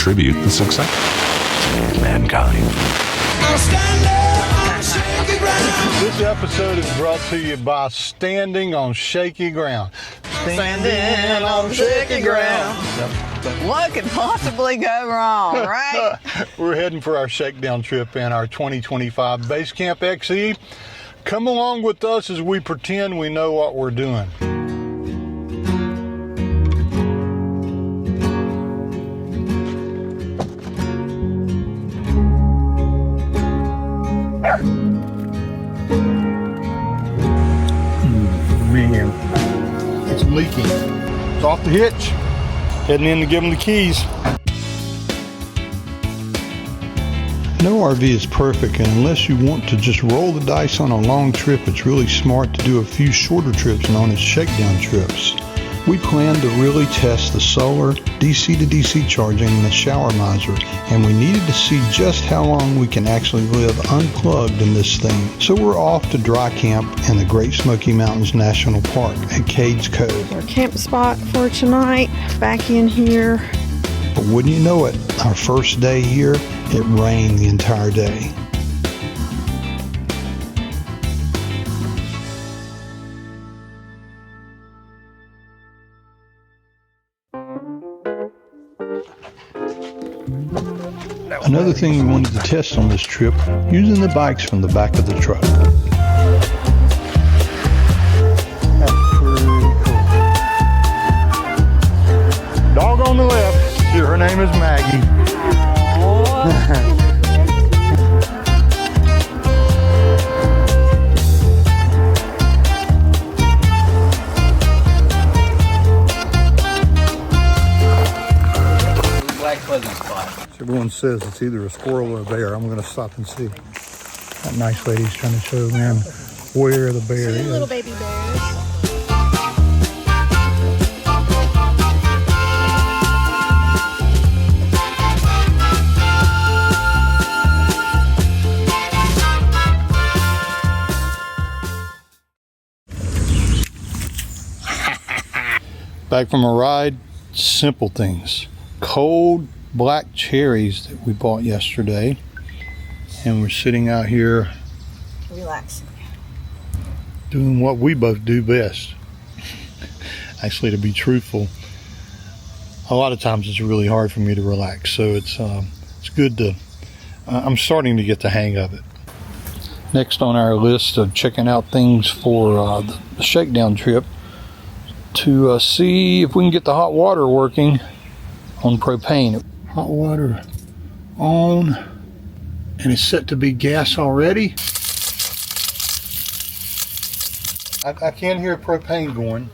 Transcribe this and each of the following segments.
contribute the success of mankind. This episode is brought to you by Standing on Shaky Ground. Standing on shaky ground. What could possibly go wrong, right? We're heading for our Shakedown trip in our 2025 Basecamp Xe. Come along with us as we pretend we know what we're doing. Man, it's leaking. It's off the hitch. Heading in to give them the keys. No RV is perfect, and unless you want to just roll the dice on a long trip, it's really smart to do a few shorter trips known as shakedown trips. We plan to really test the solar, DC to DC charging, and the shower miser, and we needed to see just how long we can actually live unplugged in this thing. So we're off to dry camp in the Great Smoky Mountains National Park at Cades Cove. Our camp spot for tonight, back in here. But wouldn't you know it, our first day here, it rained the entire day. Another thing we wanted to test on this trip, using the bikes from the back of the truck. That's pretty cool. Dog on the left, her name is Maggie. Everyone says it's either a squirrel or a bear. I'm going to stop and see. That nice lady's trying to show them where the bear is. Little baby bears. Back from a ride, simple things. Cold black cherries that we bought yesterday, and we're sitting out here Relaxing. doing what we both do best. Actually, to be truthful, a lot of times it's really hard for me to relax, so it's good to I'm starting to get the hang of it. Next on our list of checking out things for the shakedown trip, to see if we can get the hot water working on propane. Hot water on, and it's set to be gas already. I can hear propane going.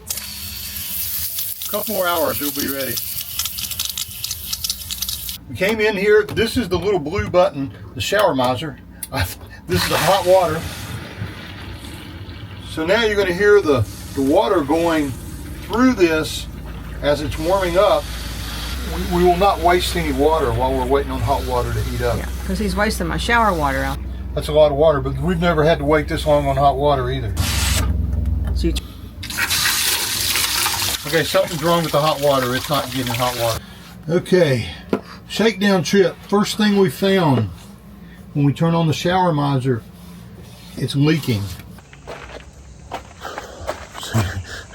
A couple more hours, it'll be ready. We came in here, this is the little blue button, the shower miser. This is the hot water. So now you're going to hear the water going through this as it's warming up. We will not waste any water while we're waiting on hot water to heat up. Yeah, because he's wasting my shower water out. That's a lot of water, but we've never had to wait this long on hot water either. So Okay, something's wrong with the hot water. It's not getting hot water. Okay, shakedown trip. First thing we found when we turn on the shower miser, it's leaking.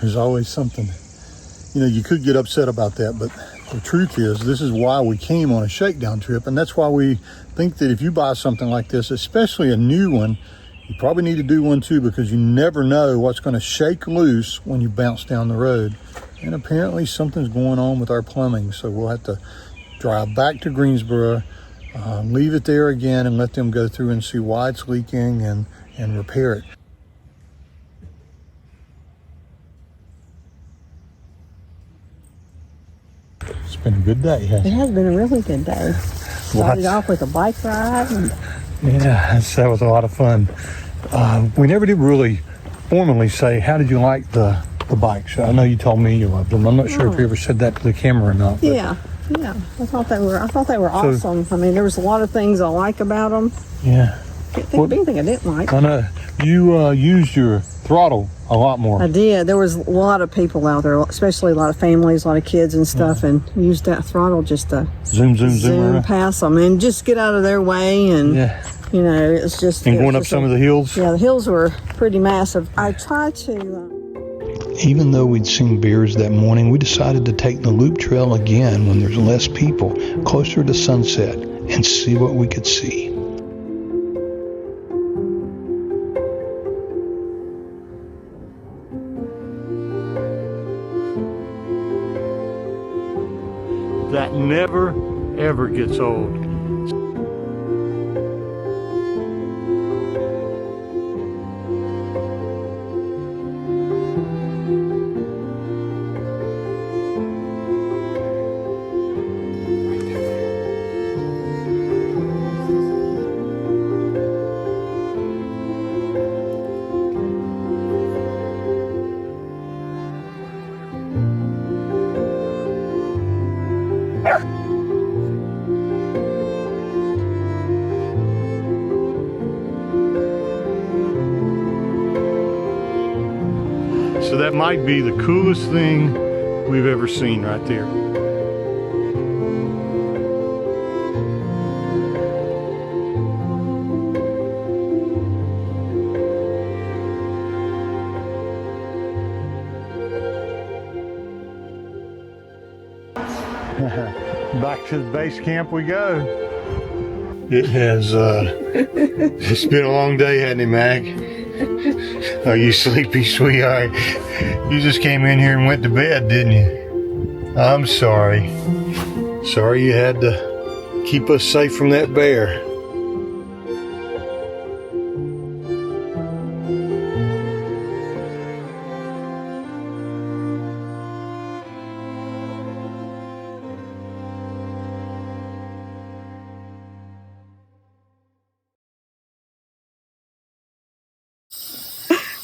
There's always something. You know, you could get upset about that, but the truth is, this is why we came on a shakedown trip, and that's why we think that if you buy something like this, especially a new one, you probably need to do one too, because you never know what's going to shake loose when you bounce down the road. And apparently something's going on with our plumbing, so we'll have to drive back to Greensboro, leave it there again, and let them go through and see why it's leaking and repair it. It's been a good day, hasn't it has been a really good day. Started off with a bike ride. Yeah, that was a lot of fun. We never did really formally say, how did you like the bikes? I know you told me you loved them. I'm not sure if you ever said that to the camera or not. Yeah. I thought they were awesome. I mean, there was a lot of things I like about them. Yeah. Can't think of anything I didn't like. I know. You used your throttle a lot more. I did. There was a lot of people out there, especially a lot of families, a lot of kids and stuff, and used that throttle just to zoom past them and just get out of their way. And you know, it's just and going up some of the hills. Yeah, the hills were pretty massive. I tried to. Even though we'd seen bears that morning, we decided to take the loop trail again when there's less people, closer to sunset, and see what we could see. That never, ever gets old. So that might be the coolest thing we've ever seen right there. Back to the base camp we go. It has, it's been a long day, hasn't it, Mag? Are you sleepy, sweetheart? You just came in here and went to bed, didn't you? I'm sorry. Sorry you had to keep us safe from that bear.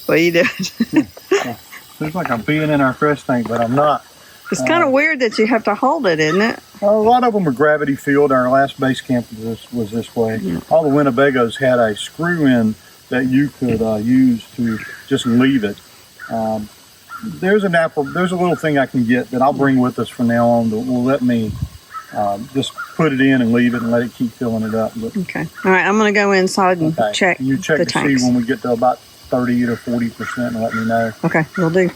What are you doing? Looks like I'm peeing in our fresh tank, but I'm not. It's kind of weird that you have to hold it, isn't it? A lot of them are gravity filled. Our last base camp was this way. Yeah. All the Winnebagos had a screw in that you could use to just leave it. There's a little thing I can get that I'll bring with us from now on that will let me just put it in and leave it and let it keep filling it up. But, okay. All right, I'm going to go inside and check. You check the to tanks. See when we get to about 30 to 40% and let me know. Okay, will do.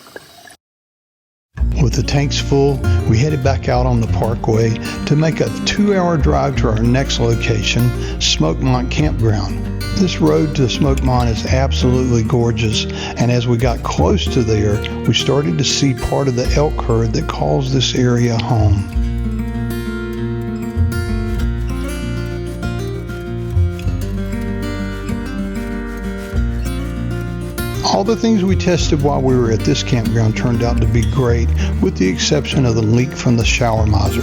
With the tanks full, we headed back out on the parkway to make a 2-hour drive to our next location, Smokemont Campground. This road to Smokemont is absolutely gorgeous, and as we got close to there, we started to see part of the elk herd that calls this area home. All the things we tested while we were at this campground turned out to be great, with the exception of the leak from the shower miser.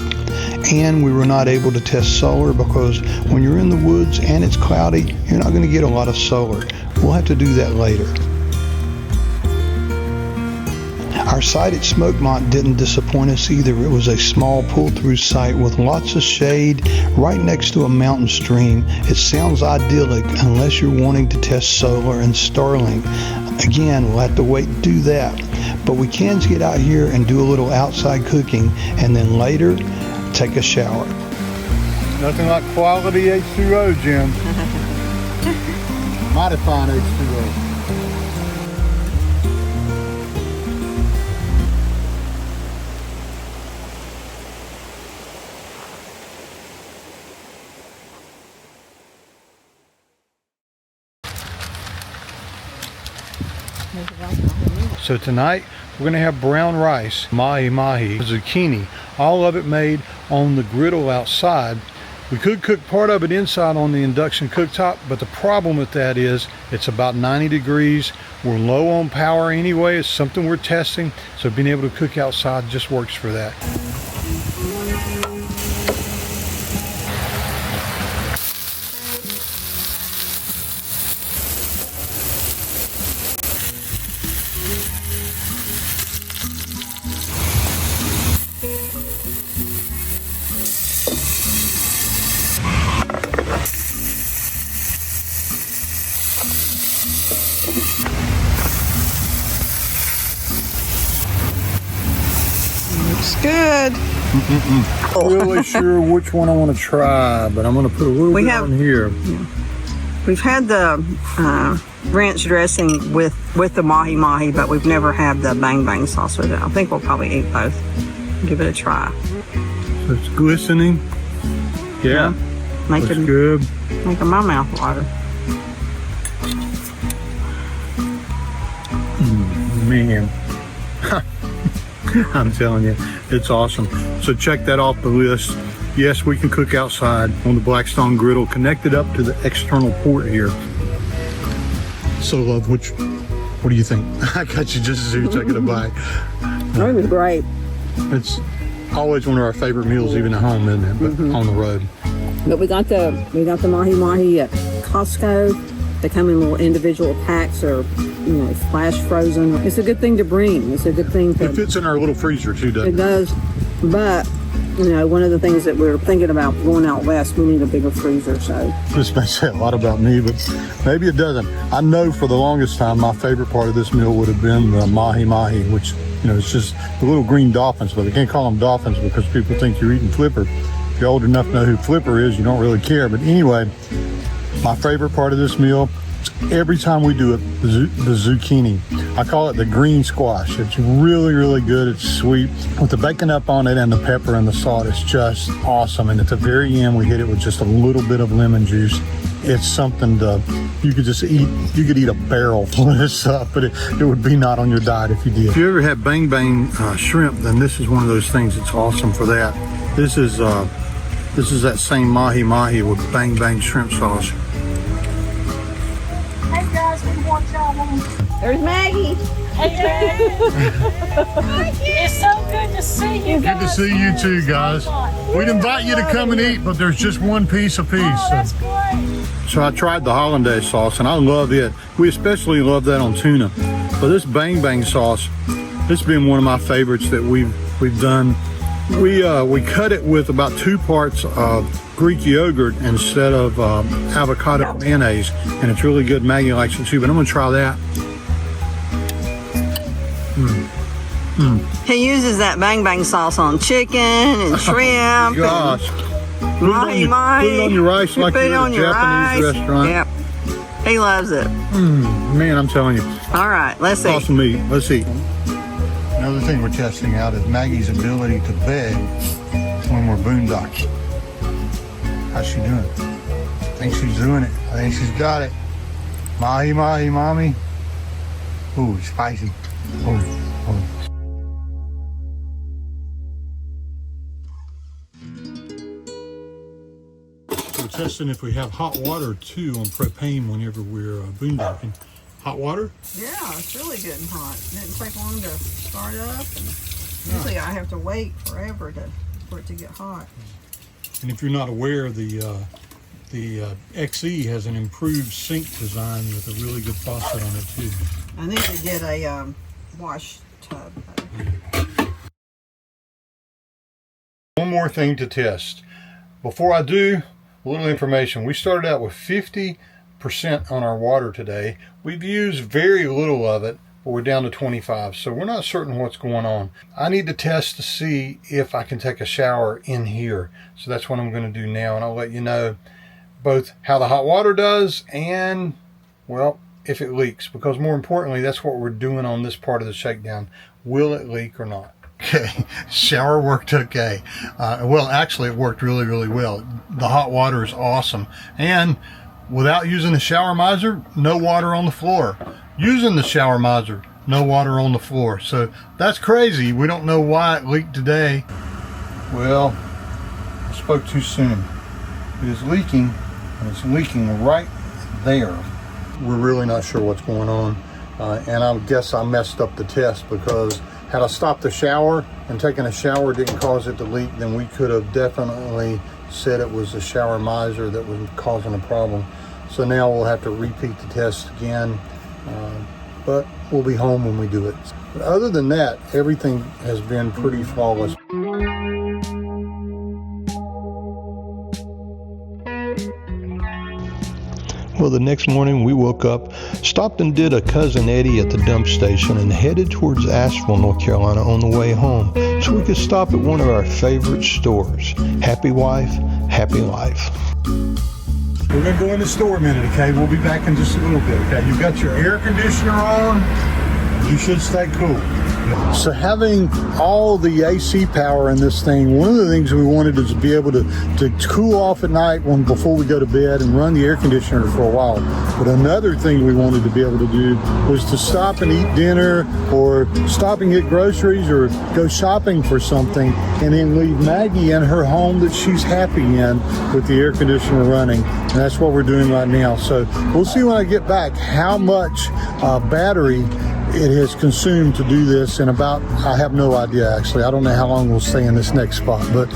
And we were not able to test solar because when you're in the woods and it's cloudy, you're not going to get a lot of solar. We'll have to do that later. Our site at Smokemont didn't disappoint us either. It was a small pull-through site with lots of shade right next to a mountain stream. It sounds idyllic unless you're wanting to test solar and Starlink. Again, we'll have to wait to do that. But we can get out here and do a little outside cooking and then later take a shower. Nothing like quality H2O, Jim. Mighty fine H2O. So tonight we're going to have brown rice, mahi, zucchini, all of it made on the griddle outside. We could cook part of it inside on the induction cooktop, but the problem with that is it's about 90 degrees. We're low on power anyway. It's something we're testing, so being able to cook outside just works for that. Really sure which one I want to try, but I'm going to put a little bit on here. We've had the ranch dressing with the mahi mahi, but we've never had the bang bang sauce with it. I think we'll probably eat both. Give it a try. So it's glistening. Yeah. Looks good. Making my mouth water. Man. I'm telling you, it's awesome. So check that off the list. Yes, we can cook outside on the Blackstone griddle connected up to the external port here. So love, what do you think? I got you just as you taking a bite. That was great. It's always one of our favorite meals, even at home, isn't it? But on the road. But we got the mahi mahi at Costco. They come in little individual packs or, flash frozen. It's a good thing to bring. It's a good thing to... It fits in our little freezer too, doesn't it? It does. But, one of the things that we're thinking about going out west, we need a bigger freezer, so... This may say a lot about me, but maybe it doesn't. I know for the longest time, my favorite part of this meal would have been the mahi mahi, which, it's just the little green dolphins, but I can't call them dolphins because people think you're eating flipper. If you're old enough to know who flipper is, you don't really care. But anyway, my favorite part of this meal, every time we do it, the zucchini. I call it the green squash. It's really, really good. It's sweet. With the bacon up on it and the pepper and the salt, it's just awesome. And at the very end, we hit it with just a little bit of lemon juice. It's something you could just eat. You could eat a barrel full of this stuff, but it would be not on your diet if you did. If you ever had bang bang shrimp, then this is one of those things that's awesome for that. This is that same mahi mahi with bang bang shrimp sauce. There's Maggie. Hey, it's so good to see you guys. Good to see you too, guys. We'd invite you to come and eat, but there's just one piece apiece. Oh, that's great. So I tried the hollandaise sauce, and I love it. We especially love that on tuna. But this bang bang sauce, this has been one of my favorites that we've done. We cut it with about 2 parts of Greek yogurt instead of avocado mayonnaise, and it's really good. Maggie likes it too, but I'm gonna try that. He uses that bang bang sauce on chicken and shrimp. Gosh. Mahi mahi. Put it on your rice like you're at a Japanese restaurant. Yep. He loves it. Man, I'm telling you. All right, let's see. Awesome meat. Let's eat. Another thing we're testing out is Maggie's ability to beg when we're boondocking. How's she doing? I think she's doing it. I think she's got it. Mahi mahi mommy. Ooh, spicy. Oh. We're testing if we have hot water too on propane whenever we're boondocking. Hot water? Yeah, it's really good and hot. It didn't take long to start up. And usually I have to wait forever for it to get hot. And if you're not aware, the XE has an improved sink design with a really good faucet on it too. I need to get a wash tub. One more thing to test. Before I do, a little information. We started out with 50% on our water today. We've used very little of it, but we're down to 25, so we're not certain what's going on. I need to test to see if I can take a shower in here. So that's what I'm going to do now, and I'll let you know both how the hot water does and, well, if it leaks, because more importantly, that's what we're doing on this part of the shakedown. Will it leak or not? Okay, shower worked okay. Well, actually, it worked really, really well. The hot water is awesome. And without using the shower miser, no water on the floor. Using the shower miser, no water on the floor. So that's crazy. We don't know why it leaked today. Well, I spoke too soon. It is leaking, and it's leaking right there. We're really not sure what's going on. And I guess I messed up the test, because had I stopped the shower and taken a shower didn't cause it to leak, then we could have definitely said it was the shower miser that was causing a problem. So now we'll have to repeat the test again, but we'll be home when we do it. But other than that, everything has been pretty flawless. Well, the next morning we woke up, stopped and did a Cousin Eddie at the dump station, and headed towards Asheville, North Carolina on the way home so we could stop at one of our favorite stores. Happy wife, happy life. We're going to go in the store a minute, okay? We'll be back in just a little bit, okay? You've got your air conditioner on. You should stay cool. So having all the AC power in this thing, one of the things we wanted is to be able to cool off at night before we go to bed and run the air conditioner for a while. But another thing we wanted to be able to do was to stop and eat dinner or stop and get groceries or go shopping for something and then leave Maggie in her home that she's happy in with the air conditioner running. And that's what we're doing right now. So we'll see when I get back how much battery it has consumed to do this in about, I have no idea actually. I don't know how long we'll stay in this next spot, but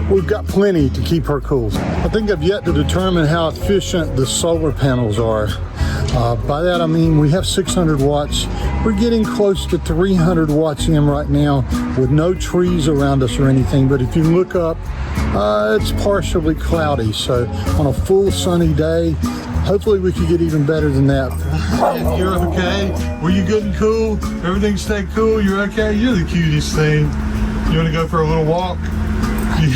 we've got plenty to keep her cool. I think I've yet to determine how efficient the solar panels are. By that I mean we have 600 watts. We're getting close to 300 watts in right now with no trees around us or anything, but if you look up, it's partially cloudy. So on a full sunny day, hopefully we could get even better than that. You're okay? Were you good and cool? Everything stayed cool? You're okay? You're the cutest thing. You want to go for a little walk? You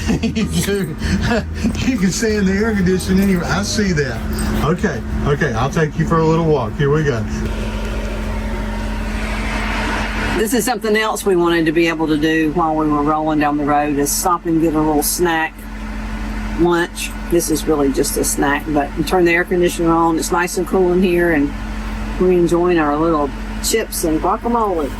can stay in the air conditioning anyway. I see that. Okay, I'll take you for a little walk. Here we go. This is something else we wanted to be able to do while we were rolling down the road, is stop and get a little snack, lunch. This is really just a snack, but we turn the air conditioner on. It's nice and cool in here, and we're enjoying our little chips and guacamole.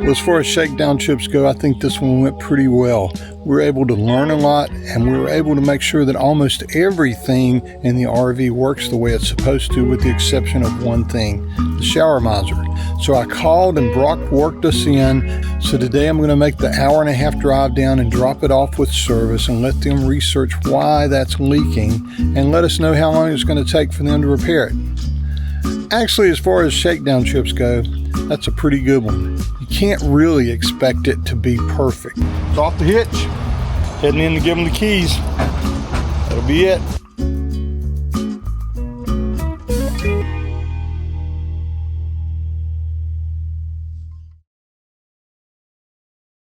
As far as shakedown chips go, I think this one went pretty well. We were able to learn a lot, and we were able to make sure that almost everything in the RV works the way it's supposed to, with the exception of one thing, the shower miser. So I called and Brock worked us in. So today I'm going to make the 1.5-hour drive down and drop it off with service and let them research why that's leaking and let us know how long it's going to take for them to repair it. Actually, as far as shakedown chips go, that's a pretty good one. You can't really expect it to be perfect. It's off the hitch. Heading in to give them the keys. That'll be it.